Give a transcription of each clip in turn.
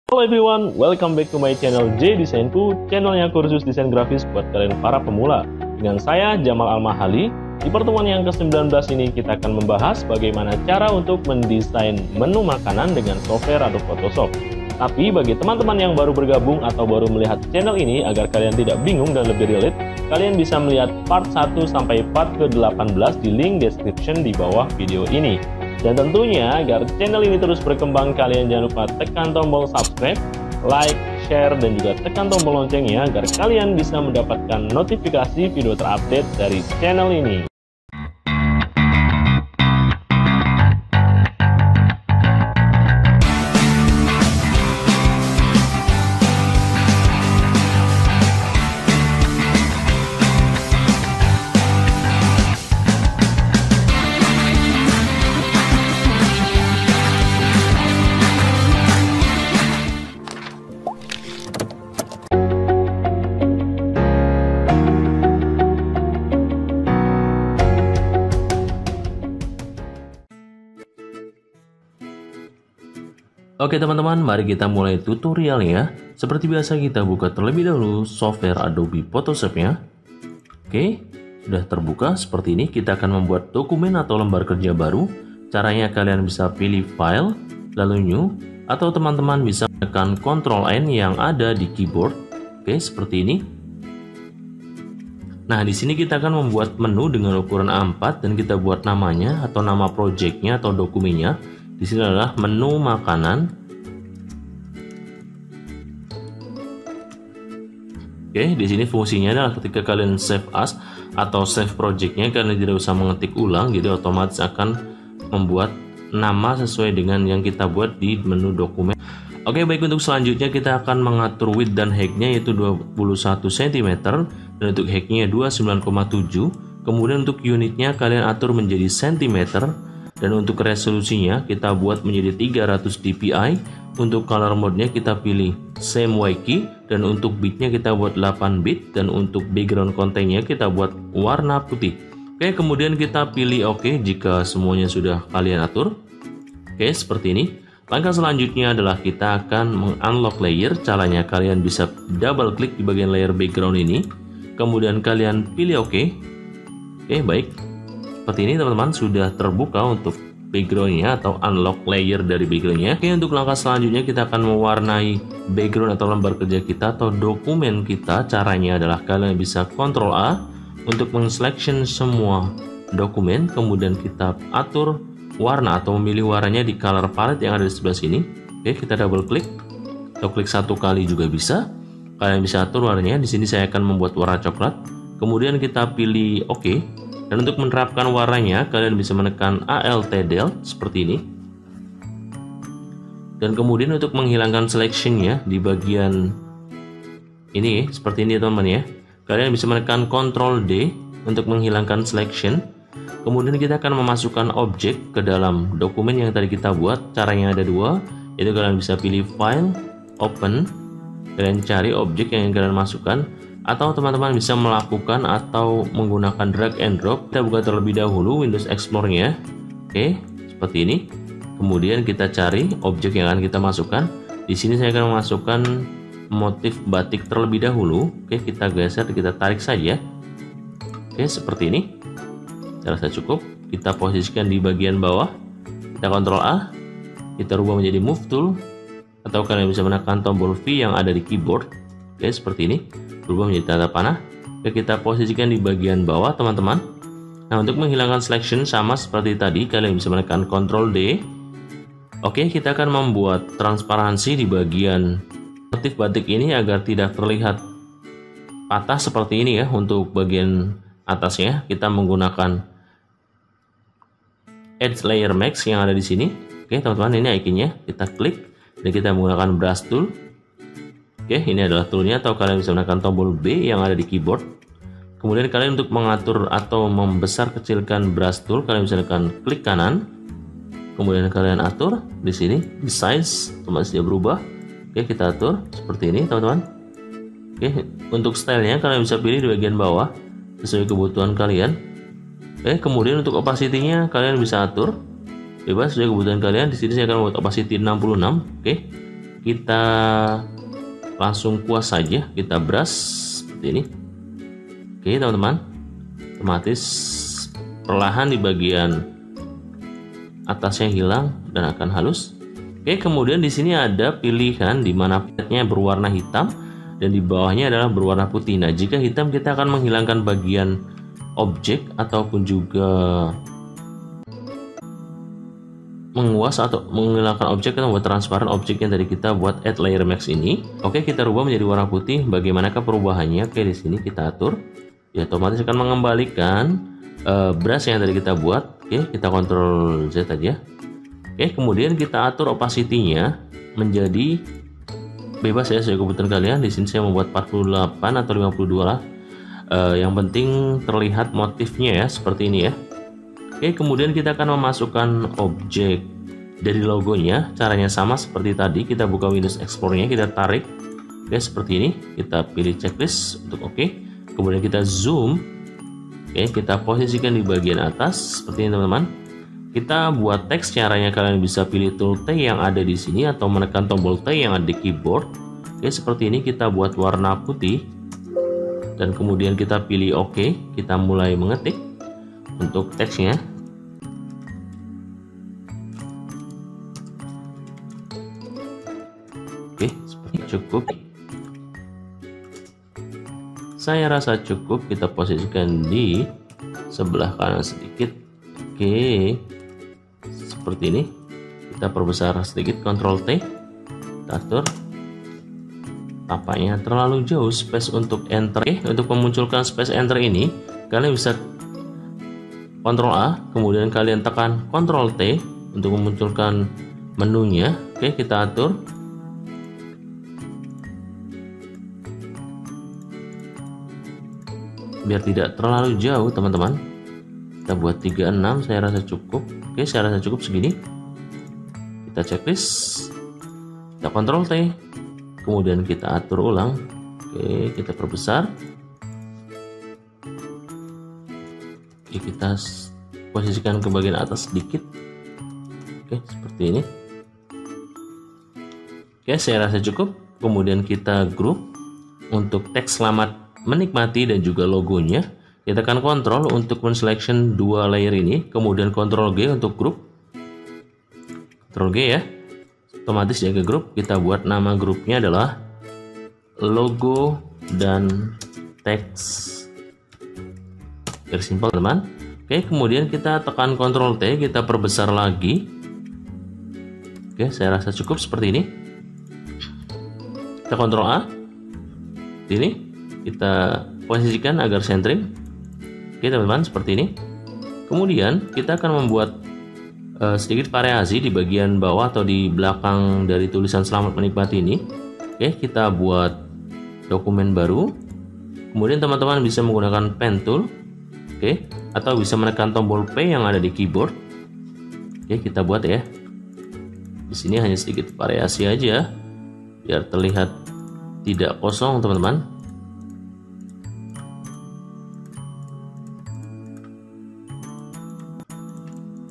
Hello everyone, welcome back to my channel J Desainku, channelnya kursus desain grafis buat kalian para pemula. Dengan saya Jamal Al-Mahali. Di pertemuan yang ke-19 ini kita akan membahas bagaimana cara untuk mendesain menu makanan dengan software Adobe Photoshop. Tapi bagi teman-teman yang baru bergabung atau baru melihat channel ini, agar kalian tidak bingung dan lebih relate, kalian bisa melihat part 1 sampai part ke-18 di link description di bawah video ini. Dan tentunya agar channel ini terus berkembang, kalian jangan lupa tekan tombol subscribe, like, share, dan juga tekan tombol loncengnya agar kalian bisa mendapatkan notifikasi video terupdate dari channel ini. Oke teman-teman, mari kita mulai tutorialnya. Seperti biasa kita buka terlebih dahulu software Adobe Photoshop ya. Oke, sudah terbuka seperti ini. Kita akan membuat dokumen atau lembar kerja baru. Caranya kalian bisa pilih file, lalu new, atau teman-teman bisa menekan Ctrl N yang ada di keyboard. Oke, seperti ini. Nah, di sini kita akan membuat menu dengan ukuran A4 dan kita buat namanya atau nama projectnya atau dokumennya. Di sini adalah menu makanan. Oke, di sini fungsinya adalah ketika kalian save as atau save projectnya, kalian tidak usah mengetik ulang, jadi otomatis akan membuat nama sesuai dengan yang kita buat di menu dokumen. Oke, baik, untuk selanjutnya kita akan mengatur width dan height-nya yaitu 21 cm dan untuk height-nya 29,7. Kemudian untuk unitnya kalian atur menjadi cm. Dan untuk resolusinya kita buat menjadi 300 dpi. Untuk color mode-nya kita pilih same key. Dan untuk bitnya kita buat 8 bit. Dan untuk background content-nya kita buat warna putih. Oke, kemudian kita pilih OK jika semuanya sudah kalian atur. Oke, seperti ini. Langkah selanjutnya adalah kita akan meng-unlock layer. Caranya kalian bisa double klik di bagian layer background ini. Kemudian kalian pilih OK. Oke, baik. Seperti ini teman-teman, sudah terbuka untuk backgroundnya atau unlock layer dari backgroundnya. Oke, untuk langkah selanjutnya kita akan mewarnai background atau lembar kerja kita atau dokumen kita. Caranya adalah kalian bisa Ctrl A untuk menselection semua dokumen, kemudian kita atur warna atau memilih warnanya di color palette yang ada di sebelah sini. Oke, kita double klik atau klik satu kali juga bisa. Kalian bisa atur warnanya. Di sini saya akan membuat warna coklat. Kemudian kita pilih OK. Dan untuk menerapkan warnanya, kalian bisa menekan Alt Del seperti ini. Dan kemudian untuk menghilangkan selectionnya di bagian ini, seperti ini teman-teman ya. Kalian bisa menekan Ctrl D untuk menghilangkan selection. Kemudian kita akan memasukkan objek ke dalam dokumen yang tadi kita buat. Caranya ada dua, yaitu kalian bisa pilih File, Open. Kalian cari objek yang kalian masukkan. Atau teman-teman bisa melakukan atau menggunakan drag and drop. Kita buka terlebih dahulu Windows Explorer-nya. Oke, seperti ini. Kemudian kita cari objek yang akan kita masukkan. Di sini saya akan memasukkan motif batik terlebih dahulu. Oke, kita geser, kita tarik saja. Oke, seperti ini. Saya rasa cukup. Kita posisikan di bagian bawah. Kita Ctrl A. Kita rubah menjadi Move Tool. Atau kalian bisa menekan tombol V yang ada di keyboard. Oke, seperti ini. Berubah menjadi tanda panah. Oke, kita posisikan di bagian bawah teman-teman. Nah, untuk menghilangkan selection sama seperti tadi, kalian bisa menekan Ctrl D. Oke, kita akan membuat transparansi di bagian motif batik ini agar tidak terlihat patah seperti ini ya. Untuk bagian atasnya kita menggunakan Edge Layer Max yang ada di sini. Oke teman-teman, ini ikonnya, kita klik dan kita menggunakan brush tool. Oke, ini adalah toolnya, atau kalian bisa menekan tombol B yang ada di keyboard. Kemudian kalian untuk mengatur atau membesar kecilkan brush tool, kalian bisa menekan klik kanan. Kemudian kalian atur di sini, di size, otomatis dia berubah. Oke, kita atur seperti ini teman-teman. Oke, untuk stylenya kalian bisa pilih di bagian bawah sesuai kebutuhan kalian. Oke, kemudian untuk opacity-nya kalian bisa atur bebas sesuai kebutuhan kalian. Di sini saya akan membuat opacity 66. Oke. kita langsung kuas saja, kita brush seperti ini. Oke teman-teman, otomatis perlahan di bagian atasnya hilang dan akan halus. Oke, kemudian di sini ada pilihan di mana platnya berwarna hitam dan di bawahnya adalah berwarna putih. Nah, jika hitam kita akan menghilangkan bagian objek ataupun juga menguas atau menghilangkan objek atau membuat transparan objek yang tadi kita buat add layer mask ini. Oke, kita rubah menjadi warna putih. Bagaimanakah perubahannya? Oke, di sini kita atur. Ya, otomatis akan mengembalikan brush yang tadi kita buat. Oke, kita Ctrl Z aja. Oke, kemudian kita atur opacity-nya menjadi bebas ya, sesuai kebutuhan kalian. Di sini saya membuat 48 atau 52 lah. Yang penting terlihat motifnya ya, seperti ini ya. Oke, kemudian kita akan memasukkan objek dari logonya. Caranya sama seperti tadi, kita buka Windows Explorer-nya, kita tarik. Oke, seperti ini. Kita pilih checklist untuk oke. Kemudian kita zoom. Oke, kita posisikan di bagian atas seperti ini teman-teman. Kita buat teks, caranya kalian bisa pilih tool T yang ada di sini atau menekan tombol T yang ada di keyboard. Oke, seperti ini kita buat warna putih. Dan kemudian kita pilih OK, kita mulai mengetik untuk teksnya. Oke, seperti cukup. Saya rasa cukup, kita posisikan di sebelah kanan sedikit. Oke, seperti ini. Kita perbesar sedikit, Ctrl T, kita atur. Tampaknya terlalu jauh space untuk enter. Oke, untuk memunculkan space enter ini kalian bisa Ctrl A, kemudian kalian tekan Ctrl T untuk memunculkan menunya. Oke, kita atur. Biar tidak terlalu jauh teman-teman, kita buat 36, saya rasa cukup. Oke, saya rasa cukup segini. Kita checklist, kita Ctrl T, kemudian kita atur ulang. Oke, kita perbesar. Oke, kita posisikan ke bagian atas sedikit. Oke, seperti ini. Oke, saya rasa cukup. Kemudian kita group untuk teks selamat menikmati dan juga logonya. Kita tekan Ctrl untuk menselection dua layer ini, kemudian Ctrl G untuk group. Ctrl G ya. Otomatis jaga grup, kita buat nama grupnya adalah logo dan teks. Biar simpel teman. Oke, kemudian kita tekan Ctrl T, kita perbesar lagi. Oke, saya rasa cukup seperti ini. Kita Ctrl A. Ini kita posisikan agar centering. Oke teman-teman, seperti ini. Kemudian kita akan membuat sedikit variasi di bagian bawah atau di belakang dari tulisan selamat menikmati ini. Oke, kita buat dokumen baru. Kemudian teman-teman bisa menggunakan pen tool. Oke, atau bisa menekan tombol P yang ada di keyboard. Oke, kita buat ya. Di sini hanya sedikit variasi aja biar terlihat tidak kosong teman-teman.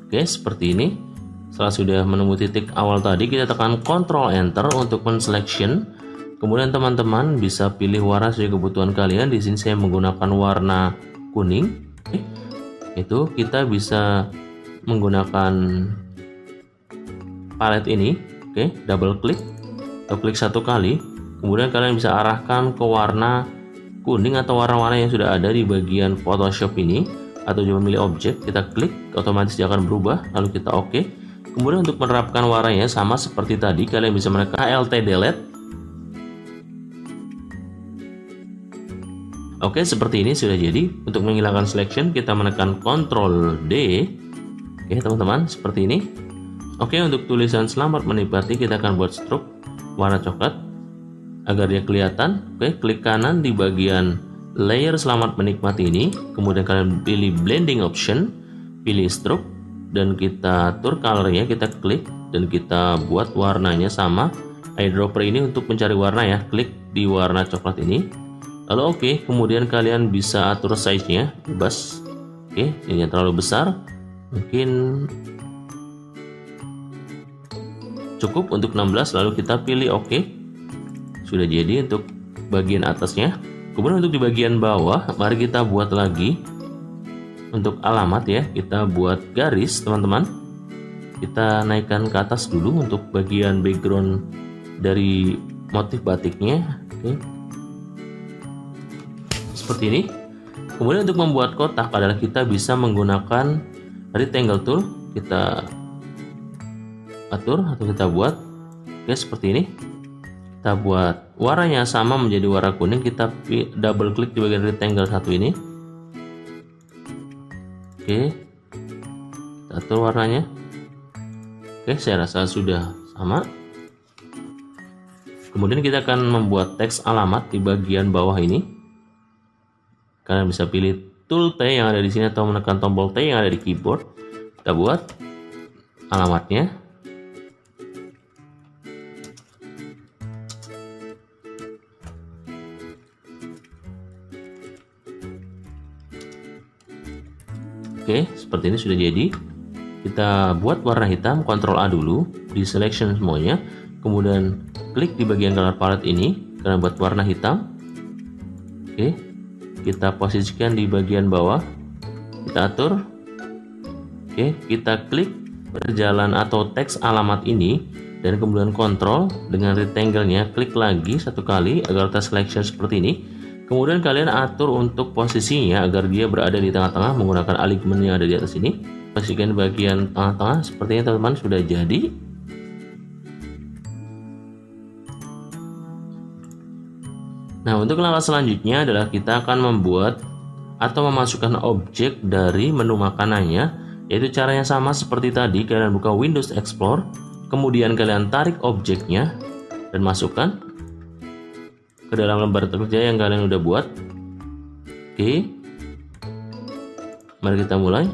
Oke, seperti ini. Setelah sudah menemui titik awal tadi, kita tekan Ctrl Enter untuk menselection. Kemudian teman-teman bisa pilih warna sesuai kebutuhan kalian. Di sini saya menggunakan warna kuning. Oke. Itu kita bisa menggunakan palet ini. Oke, double klik atau klik satu kali. Kemudian kalian bisa arahkan ke warna kuning atau warna-warna yang sudah ada di bagian Photoshop ini. Atau juga memilih objek, kita klik, otomatis dia akan berubah, lalu kita OK. Kemudian untuk menerapkan warnanya sama seperti tadi, kalian bisa menekan Alt Delete. Oke, seperti ini sudah jadi. Untuk menghilangkan selection, kita menekan Ctrl D. Oke teman-teman, seperti ini. Oke, untuk tulisan selamat menikmati, kita akan buat stroke warna coklat agar dia kelihatan. Oke, klik kanan di bagian layer selamat menikmati ini, kemudian kalian pilih blending option, pilih stroke, dan kita atur colornya, kita klik dan kita buat warnanya sama. Eyedropper ini untuk mencari warna ya, klik di warna coklat ini, lalu oke, kemudian kalian bisa atur size-nya bebas. Oke, ini yang terlalu besar, mungkin cukup untuk 16, lalu kita pilih OK. Sudah jadi untuk bagian atasnya. Kemudian untuk di bagian bawah, mari kita buat lagi untuk alamat ya. Kita buat garis, teman-teman. Kita naikkan ke atas dulu untuk bagian background dari motif batiknya. Oke. Seperti ini. Kemudian untuk membuat kotak adalah kita bisa menggunakan rectangle tool. Kita atur atau kita buat. Oke, seperti ini. Kita buat warnanya sama menjadi warna kuning. Kita double klik di bagian rectangle satu ini. Oke. Kita atur warnanya. Oke, saya rasa sudah sama. Kemudian kita akan membuat teks alamat di bagian bawah ini. Kalian bisa pilih tool T yang ada di sini atau menekan tombol T yang ada di keyboard. Kita buat alamatnya. Oke, seperti ini sudah jadi. Kita buat warna hitam, Ctrl A dulu, di selection semuanya. Kemudian klik di bagian color palette ini, kalian buat warna hitam. Oke. Kita posisikan di bagian bawah, kita atur. Oke, kita klik berjalan atau teks alamat ini dan kemudian kontrol dengan rectangle-nya, klik lagi satu kali agar terselection seperti ini. Kemudian kalian atur untuk posisinya agar dia berada di tengah-tengah menggunakan alignment yang ada di atas ini. Posisikan di bagian tengah-tengah seperti ini, teman-teman. Sudah jadi. Nah, untuk langkah selanjutnya adalah kita akan membuat atau memasukkan objek dari menu makanannya, yaitu caranya sama seperti tadi. Kalian buka Windows Explorer, kemudian kalian tarik objeknya dan masukkan ke dalam lembar kerja yang kalian udah buat. Oke, mari kita mulai.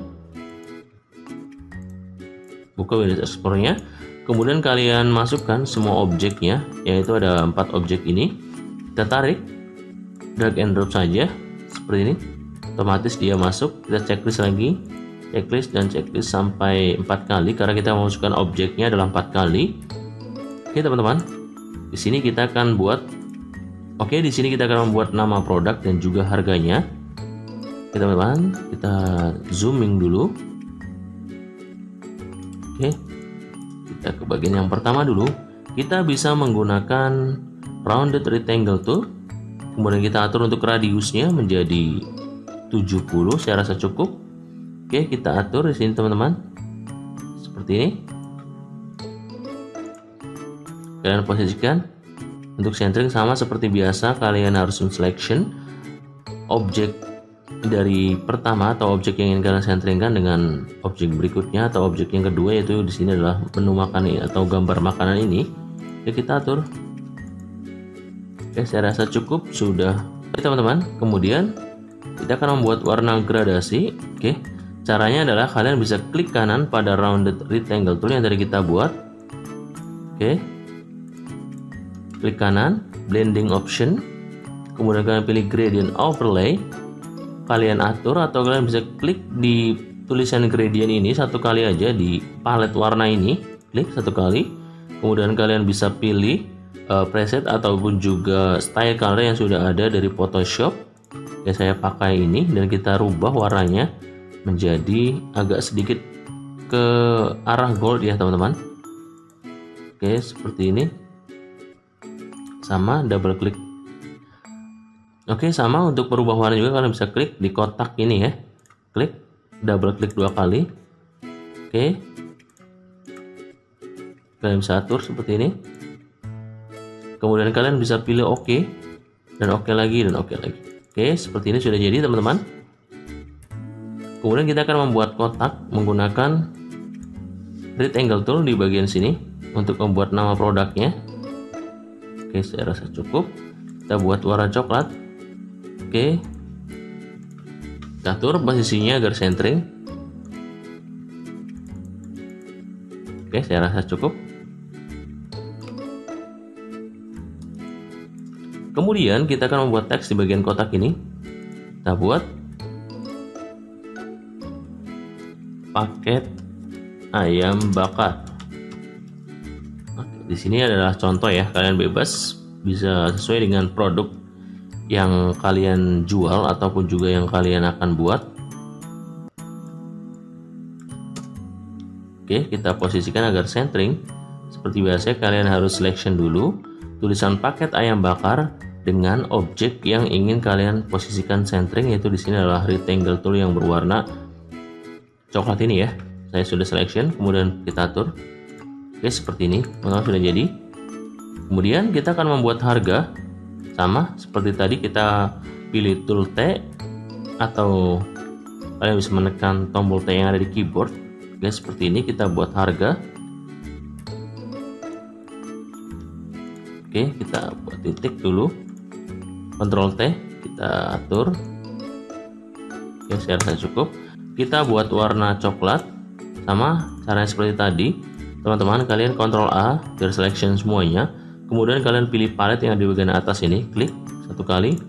Buka Windows Explorer-nya, kemudian kalian masukkan semua objeknya, yaitu ada 4 objek ini. Kita tarik, drag and drop saja seperti ini, otomatis dia masuk. Kita checklist lagi, checklist dan checklist sampai 4 kali karena kita memasukkan objeknya dalam 4 kali. Oke, teman-teman, di sini kita akan buat, di sini kita akan membuat nama produk dan juga harganya. Oke, teman-teman, kita zooming dulu. Oke, kita ke bagian yang pertama dulu. Kita bisa menggunakan rounded rectangle tool, kemudian kita atur untuk radiusnya menjadi 70, saya rasa cukup. Oke, kita atur di sini, teman-teman, seperti ini. Kalian posisikan untuk centering sama seperti biasa. Kalian harus selection objek dari pertama atau objek yang ingin kalian centeringkan dengan objek berikutnya atau objek yang kedua, yaitu di sini adalah menu makanan atau gambar makanan ini. Oke, kita atur. Oke, saya rasa cukup sudah. Oke, teman-teman, kemudian kita akan membuat warna gradasi. Oke, caranya adalah kalian bisa klik kanan pada rounded rectangle tool yang tadi kita buat. Oke, klik kanan, blending option, kemudian kalian pilih gradient overlay. Kalian atur atau kalian bisa klik di tulisan gradient ini satu kali aja di palet warna ini, klik satu kali. Kemudian kalian bisa pilih preset ataupun juga style color yang sudah ada dari Photoshop. Ya, saya pakai ini dan kita rubah warnanya menjadi agak sedikit ke arah gold ya, teman-teman. Oke, seperti ini. Sama, double klik. Oke, sama untuk berubah warna juga kalian bisa klik di kotak ini ya. Klik, double klik 2 kali. Oke. Kalian bisa atur seperti ini. Kemudian kalian bisa pilih OK dan OK lagi dan OK lagi. Oke, seperti ini sudah jadi, teman-teman. Kemudian kita akan membuat kotak menggunakan rectangle tool di bagian sini untuk membuat nama produknya. Oke, saya rasa cukup. Kita buat warna coklat. Oke, kita atur posisinya agar centering. Oke, saya rasa cukup. Kemudian kita akan membuat teks di bagian kotak ini. Kita buat paket ayam bakar. Di sini adalah contoh ya, kalian bebas bisa sesuai dengan produk yang kalian jual ataupun juga yang kalian akan buat. Oke, kita posisikan agar centering. Seperti biasa kalian harus selection dulu tulisan paket ayam bakar dengan objek yang ingin kalian posisikan centering, yaitu di sini adalah rectangle tool yang berwarna coklat ini ya. Saya sudah selection, kemudian kita atur. Oke, seperti ini, maka sudah jadi. Kemudian kita akan membuat harga, sama seperti tadi kita pilih tool T atau kalian bisa menekan tombol T yang ada di keyboard. Oke, seperti ini kita buat harga. Oke, kita buat titik dulu. Ctrl T, kita atur. Oke, saya rasa cukup. Kita buat warna coklat, sama caranya seperti tadi. Teman-teman, kalian Ctrl A biar selection semuanya. Kemudian kalian pilih palet yang ada di bagian atas ini, klik satu kali.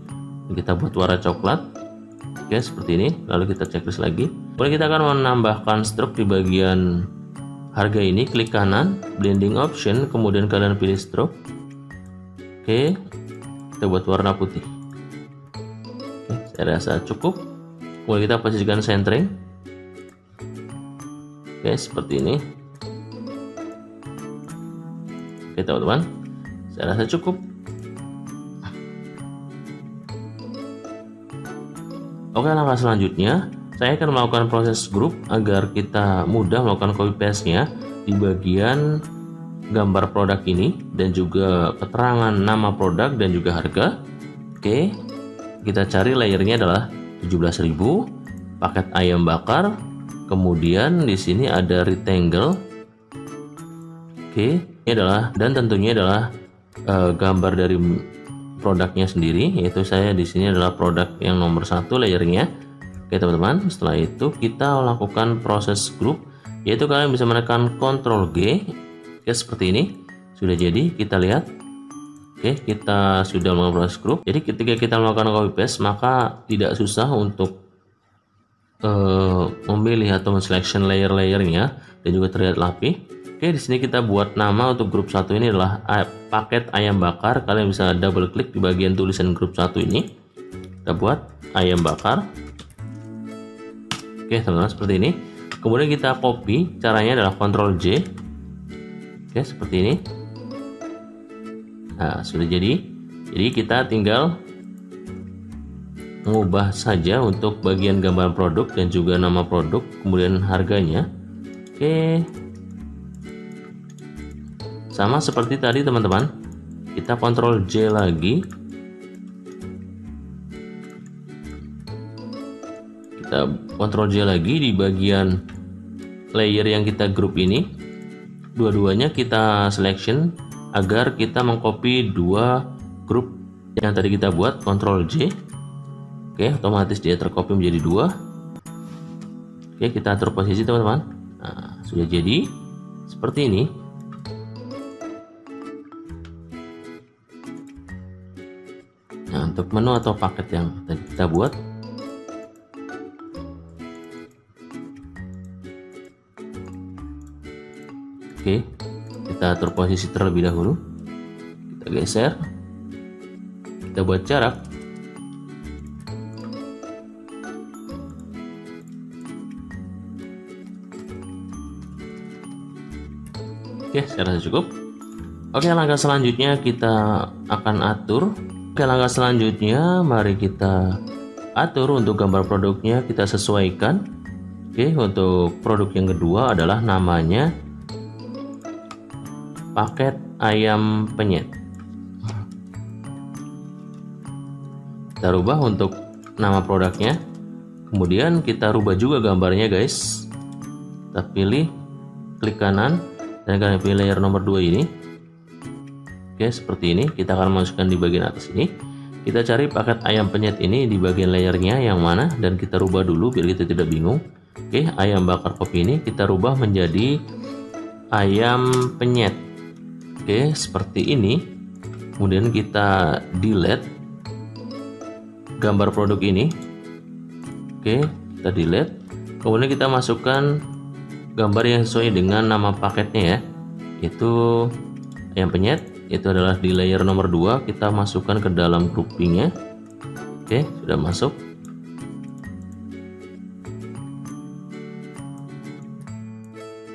Kita buat warna coklat. Oke, seperti ini. Lalu kita checklist lagi. Kemudian kita akan menambahkan stroke di bagian harga ini. Klik kanan, blending option, kemudian kalian pilih stroke. Oke, kita buat warna putih. Oke, saya rasa cukup. Kemudian kita posisikan centering. Oke, seperti ini. Oke teman-teman, saya rasa cukup. Oke, langkah selanjutnya saya akan melakukan proses grup agar kita mudah melakukan copy paste nya di bagian gambar produk ini dan juga keterangan nama produk dan juga harga. Oke, kita cari layernya adalah 17.000 paket ayam bakar. Kemudian di sini ada rectangle. Oke, ini adalah, dan tentunya adalah gambar dari produknya sendiri, yaitu saya di sini adalah produk yang nomor 1 layernya. Oke teman-teman, setelah itu kita lakukan proses grup, yaitu kalian bisa menekan Ctrl G. Oke, seperti ini sudah jadi, kita lihat. Oke, kita sudah melakukan proses grup. Jadi ketika kita melakukan copy paste, maka tidak susah untuk memilih atau selection layer-layernya dan juga terlihat rapi. Oke, di sini kita buat nama untuk grup 1 ini adalah paket ayam bakar. Kalian bisa double klik di bagian tulisan grup 1 ini. Kita buat ayam bakar. Oke, teman-teman, seperti ini. Kemudian kita copy, caranya adalah Ctrl J. Oke, seperti ini. Nah, sudah jadi. Jadi kita tinggal mengubah saja untuk bagian gambar produk dan juga nama produk, kemudian harganya. Oke, sama seperti tadi teman-teman, kita Ctrl J lagi. Kita Ctrl J lagi di bagian layer yang kita grup ini. Dua-duanya kita selection agar kita mengcopy dua grup yang tadi kita buat. Ctrl J. Oke, otomatis dia tercopy menjadi 2. Oke, kita atur posisi teman-teman. Nah, sudah jadi seperti ini. Nah, untuk menu atau paket yang tadi kita buat, oke, kita atur posisi terlebih dahulu. Kita geser, kita buat jarak. Oke, saya rasa cukup. Oke, langkah selanjutnya kita akan atur. Oke, langkah selanjutnya mari kita atur untuk gambar produknya, kita sesuaikan. Oke, untuk produk yang kedua adalah namanya paket ayam penyet. Kita rubah untuk nama produknya. Kemudian kita rubah juga gambarnya, guys. Kita pilih, klik kanan, dan kalian pilih layer nomor 2 ini. Oke, seperti ini. Kita akan masukkan di bagian atas ini. Kita cari paket ayam penyet ini di bagian layernya yang mana, dan kita rubah dulu biar kita tidak bingung. Oke, ayam bakar kopi ini kita rubah menjadi ayam penyet. Oke, seperti ini. Kemudian kita delete gambar produk ini. Oke, kita delete. Kemudian kita masukkan gambar yang sesuai dengan nama paketnya ya, yaitu ayam penyet itu adalah di layer nomor 2, kita masukkan ke dalam groupingnya. Oke, sudah masuk.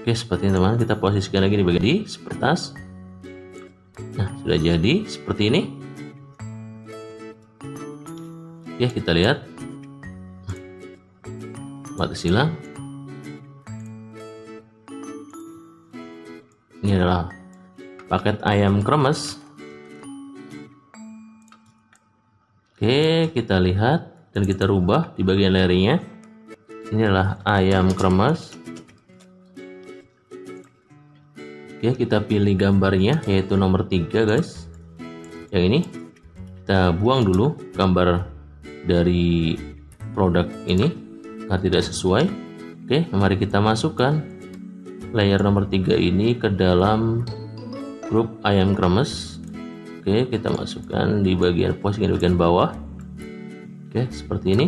Oke, seperti ini teman-teman, kita posisikan lagi di bagian sepertas. Nah, sudah jadi seperti ini. Oke, kita lihat. Mati silang. Ini adalah paket ayam kremes. Oke, kita lihat dan kita rubah di bagian layernya. Ini adalah ayam kremes. Oke, kita pilih gambarnya yaitu nomor 3 guys. Yang ini kita buang dulu gambar dari produk ini karena tidak sesuai. Oke, mari kita masukkan layer nomor 3 ini ke dalam grup ayam kremes. Oke, kita masukkan di bagian posisi di bagian bawah. Oke, seperti ini.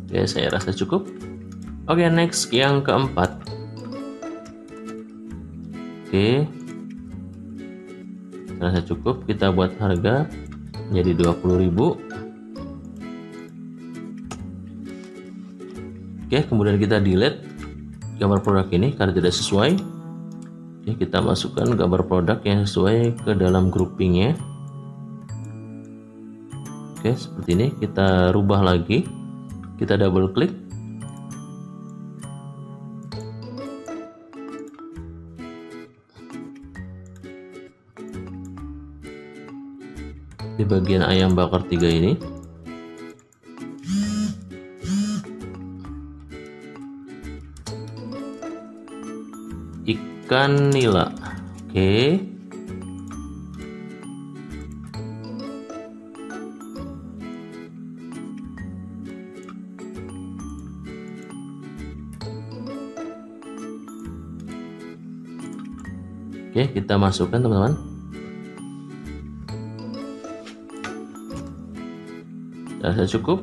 Oke, saya rasa cukup. Oke, next yang keempat. Oke, saya rasa cukup. Kita buat harga menjadi 20.000. Oke, kemudian kita delete gambar produk ini karena tidak sesuai. Oke, kita masukkan gambar produk yang sesuai ke dalam groupingnya. Oke, seperti ini. Kita rubah lagi. Kita double klik. Di bagian ayam bakar 3 ini. Ikan nila. Oke. Oke, kita masukkan teman-teman. Sudah cukup.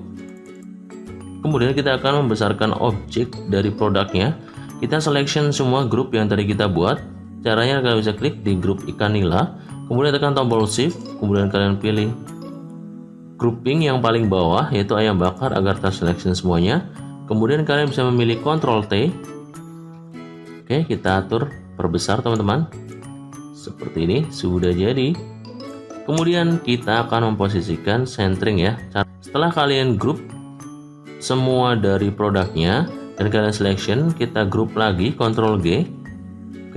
Kemudian kita akan membesarkan objek dari produknya. Kita selection semua grup yang tadi kita buat. Caranya kalian bisa klik di grup ikan nila, kemudian tekan tombol shift, kemudian kalian pilih grouping yang paling bawah yaitu ayam bakar agar terselection semuanya. Kemudian kalian bisa memilih Ctrl T. Oke, kita atur perbesar teman-teman. Seperti ini sudah jadi. Kemudian kita akan memposisikan centering ya. Setelah kalian grup semua dari produknya dan kalian selection, kita grup lagi Ctrl G.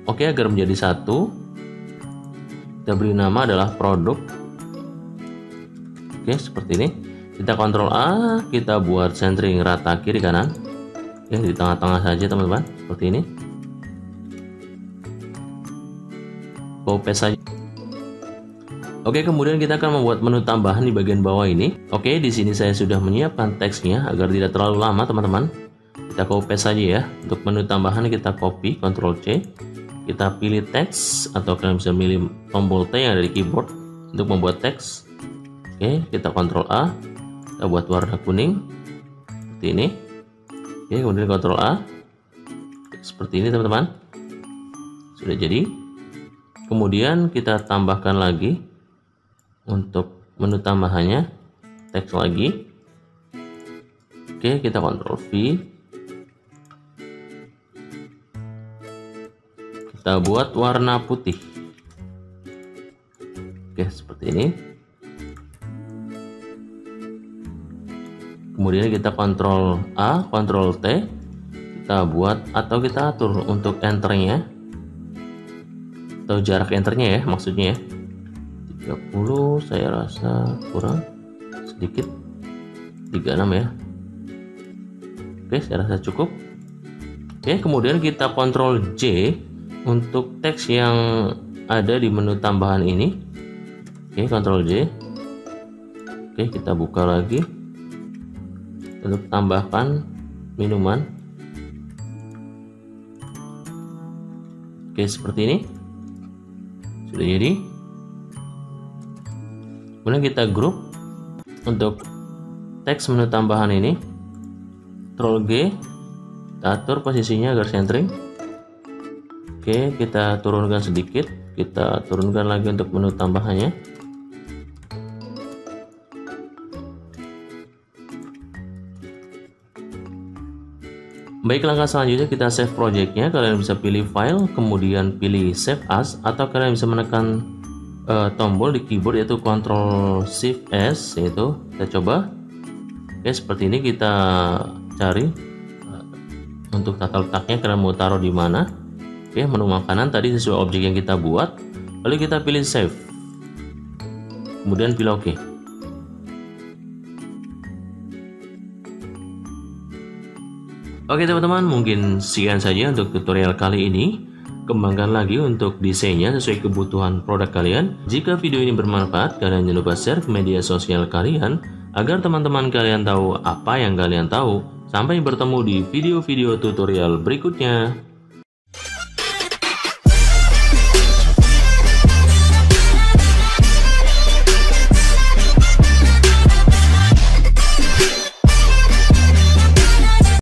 Oke, agar menjadi satu. Kita beri nama adalah produk. Oke, seperti ini. Kita Ctrl A, kita buat centering rata kiri kanan. Oke, di tengah-tengah saja teman-teman, seperti ini. Copy saja. Oke, kemudian kita akan membuat menu tambahan di bagian bawah ini. Oke, di sini saya sudah menyiapkan teksnya agar tidak terlalu lama, teman-teman. Kita copy saja ya. Untuk menu tambahan kita copy, Ctrl C. Kita pilih teks atau kalian bisa pilih tombol T yang ada di keyboard untuk membuat teks. Oke, kita Ctrl A. Kita buat warna kuning seperti ini. Oke, kemudian Ctrl A. Seperti ini, teman-teman. Sudah jadi. Kemudian kita tambahkan lagi untuk menu tambahannya teks lagi. Oke, kita Ctrl V. Kita buat warna putih. Oke, seperti ini. Kemudian kita Ctrl A, Ctrl T. Kita buat atau kita atur untuk enternya atau jarak enternya ya, maksudnya ya. 30 saya rasa kurang sedikit, 36 ya. Oke, saya rasa cukup. Oke, kemudian kita Ctrl J untuk teks yang ada di menu tambahan ini. Oke, Ctrl J. Oke, kita buka lagi untuk tambahkan minuman. Oke, seperti ini. Sudah jadi. Kemudian kita grup untuk teks menu tambahan ini. Ctrl G, kita atur posisinya agar centering. Oke, kita turunkan sedikit, kita turunkan lagi untuk menu tambahannya. Baik, langkah selanjutnya kita save projectnya. Kalian bisa pilih file, kemudian pilih save as, atau kalian bisa menekan tombol di keyboard yaitu Ctrl Shift S, yaitu kita coba. Oke, seperti ini kita cari untuk tata letaknya, kalian mau taruh di mana. Oke, menu makanan tadi sesuai objek yang kita buat, lalu kita pilih save, kemudian pilih OK. Oke teman-teman, mungkin sekian saja untuk tutorial kali ini. Kembangkan lagi untuk desainnya sesuai kebutuhan produk kalian. Jika video ini bermanfaat, kalian jangan lupa share ke media sosial kalian agar teman-teman kalian tahu apa yang kalian tahu. Sampai bertemu di video-video tutorial berikutnya.